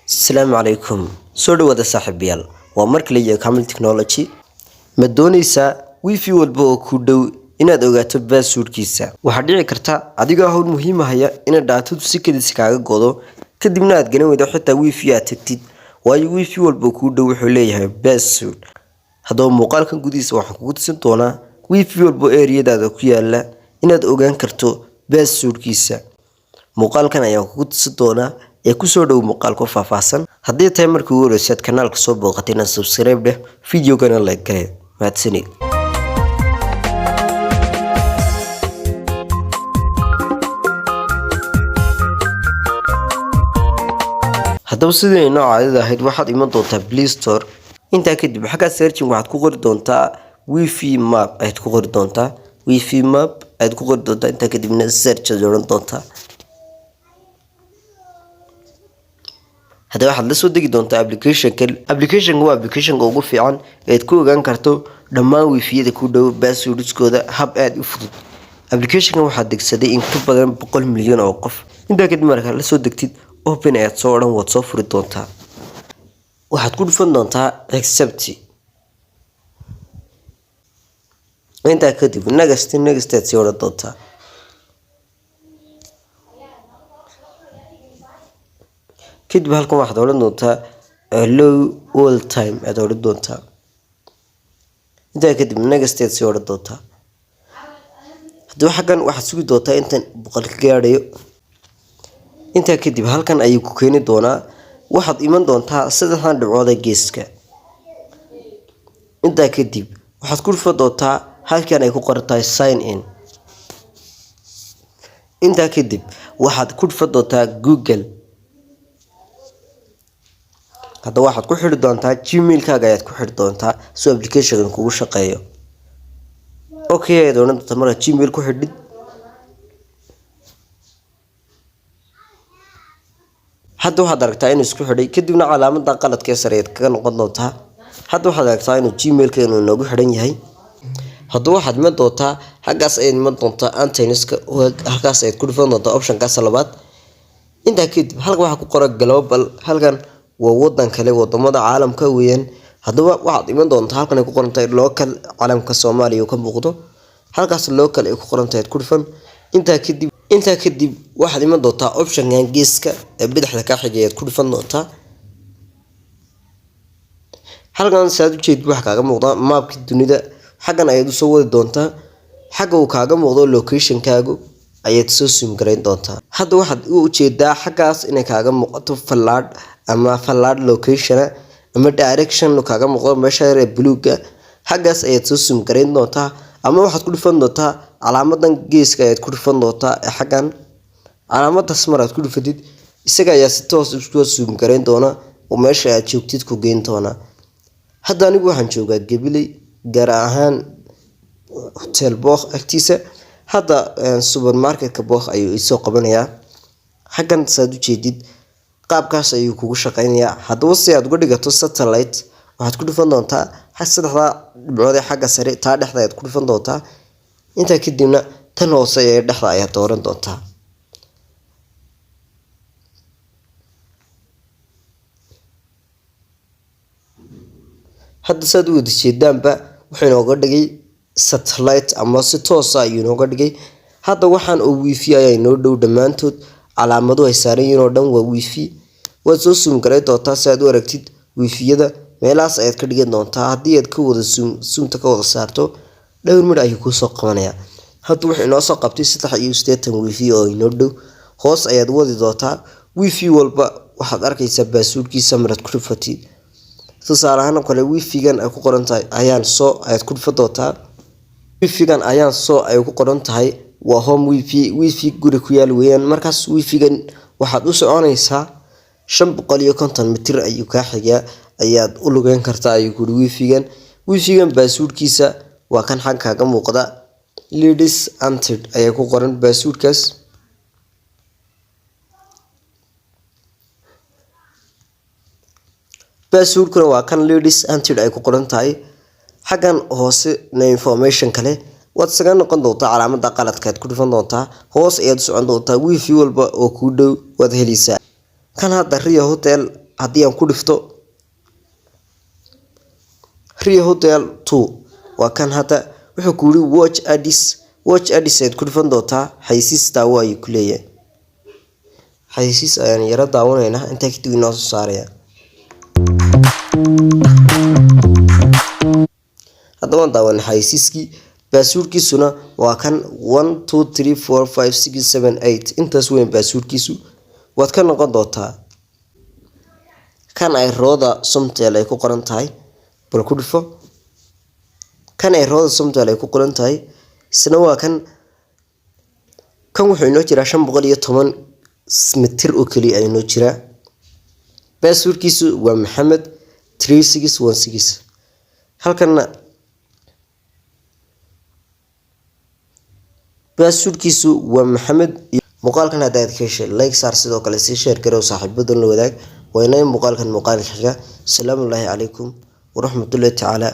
السلام عليكم سودو ودا صاحبيال ومركلي كامل تكنولوجي ما doonaysa wifi walba oo ku dhow inaad ogaato passwordkiisa waxa dhici karta adiga hawl muhiim ah inaad daatadu si kadis kaaga godo kadibna aad garan weydo xitaa wifi aad tagtid waayo wifi walba ku dhow wuxuu leeyahay password hadaba muuqaalkan gudihiisa waxaan kugu tusin doonaa wifi walba area-daada ku yaala inaad ogaan karto passwordkiisa muuqaalkan ayaan kugu tusin doonaa ee ku soo dhow muuqaalka faahfaahsan haddii tahay markii ugu horeysay kanaalka soo booqatayna subscribe dheh video-gana like garee mahadsanid haddaba sidii inoo caadada ahayd waxaad iman doontaa Play Store intaa kadib xagga searching waxaad ku qori doontaa wifi map ayaad ku qori doontaa wifi map ayaad ku qori doontaa intaa kadibna search aad oran doontaa هذا واحد لسه ودي دونتا application هو application ugu fiican ee ku ogaan karto dhammaan wifi-yada ku dhow passwordskooda hab aad u fudud application waxaa degsaday in ka badan 100 milyan oo qof inta kadib marka la soo degtid open ayaad soo oran waad soo furi doontaa waxaad ku dhufan doontaa accept inta kadib next aad soo oran doontaa كده بهالكم واحد أولاد نقطة low all time هذا أولاد نقطة إنت كده من نجس تيجي أولاد نقطة هذا حاجة واحد سوي نقطة أنت بقولك جاريو أنت كده بهالكن أي كوكيني دونا واحد إيمان دونتا سيدا هان دعوة جيسك أنت كده واحد كل فضوتا هالكن أي كوكرتاي sign in أنت كده واحد كل فضوتا جوجل هذا واحد ku xiri doontaa gmail-kaaga ayaad ku xiri doontaa soo application kugu shaqeeyo okay doonada tamara gmail ku xidhid hadda waxaad aragtaa inuu isku xidhay kadibna calaamadda qaladka ee sareed kaga noqon doontaa hadda waxaad aragtaa inuu gmail-ka inuu noogu xidhan yahay hadda waxaad ma doontaa xaggaas ay ma doontaa antennaska halkaas ay ku dhufan doontaa option-kaas labaad inta kadib halka waxa ku qoran global halkan ووضن كله وضمada caalamka weeyaan hadaba waxaad iman doontaa halkan ay ku qoran tahay local caalamka Soomaaliya oo ka muuqdo halkaas local ay ku qoran tahay ku dhufan inta kadib waxaad iman doontaa option-kan geeska ee bidixda ka xigay ku dhufan doontaa halkan saad u jeed wax kaaga muuqda mapka dunida xagan ayaad soo wadi doontaa xaga uu kaaga muuqdo location-kaagu ayaad soo zoom gareyn doontaa hadda waxaad u jeedaa xagaas inay kaaga muuqato falaad ama falaad location ama direction kaaga muuqdo meesha ee buluuga xagaas ayaad soo zoom gareyn doontaa ama waxaad ku dhufan doontaa calaamadan geeska ayaad ku dhufan doontaa ee xagan calaamadaas maraad ku dhufatid isaga ayaa si toos u zoom gareyn doona oo meesha aad joogtid ku geyn doona hadda anigu waxaan joogaa Gabiley gaar ahaan hotel Booq agtiisa hadda supermarket-ka Booq ayuu isoo qabanayaa xagan saad u jeedid qaabkaas ayuu kugu shaqeynayaa hadaba si aad uga dhigato satellite waxaad ku dhufan doontaa saddexda dhibcood ee xagga sare taa dhexda ayaad ku dhufan doontaa inta kadibna tan hoose ee dhexda ayaad dooran doontaa hadda saad u jeedaanba wuxuu inooga dhigay satellite ama si toos ah ayuu inooga dhigay hadda waxaan oo wifi ay inoo dhow dhamaantood calaamado ay saaran yihiin oo dhan waa wifi waad soo zoom gareyn doontaa si aad u aragtid wifi-yada meelahaas ayaad ka dhigan doontaa haddii aad ka wada zoomta ka wada saarto dhowr midh ayuu kuu soo qabanayaa hadda wuxuu inoo soo qabtay 83 wifi oo inoo dhow hoos ayaad wadi doontaa wifi walba waxaad arkaysaa passwordkiisa marad ku dhufatid tusaale ahaan kale wifi-gan ay ku qoran tahay ayaan soo ayaad ku dhufan doontaa wifi-gan ayaan soo ay ku qoran tahay waa home wifi guri ku yaal weeyaan markaas wifi-gan waxaad u soconaysaa 550 mitir ayuu ka xigaa ayaad u lugeyn kartaa ayuu ku wifi-gan passwordkiisa waa kan xag kaaga muuqda ladies entered ayaa ku qoran passwordkaas passwordkuna waa kan ladies entered ay ku qoran tahay xagan hoose na information kale waad saga noqon doontaa calaamada qaladka aad ku dhufan doontaa hoos ayaad socon doontaa wifi walba oo ku dhow waad helaysaa kan hadda Rio Hotel haddii aan ku dhifto Rio Hotel 2 waa kan hadda wuxuu ku yiri watch ads aad ku dhifan doontaa xaysiista waa ay ku leeyahay xaysiis ayaan yara daawanayna inta kadib inoo soo saaraya hadda waan daawan xaysiiskii passwordkiisuna waa kan 12345678 intaas weyn passwordkiisu waad ka noqon doontaa kan ay rooda Somtel ay ku qoran tahay bal ku dhifo kan ay rooda Somtel ay ku qoran tahay isna waa kan wuxuu inoo jiraa 510 mitir oo kaliya ay inoo jiraa passwordkiisu waa Maxamed 3616 halkana passwordkiisu waa Maxamed muuqaalkan hadaad ka heshay like saar sidoo kale si share garow saaxiibadan la wadaag waynayn muuqaalkan xiga salaamu alaykum wa rahmatullahi ta'ala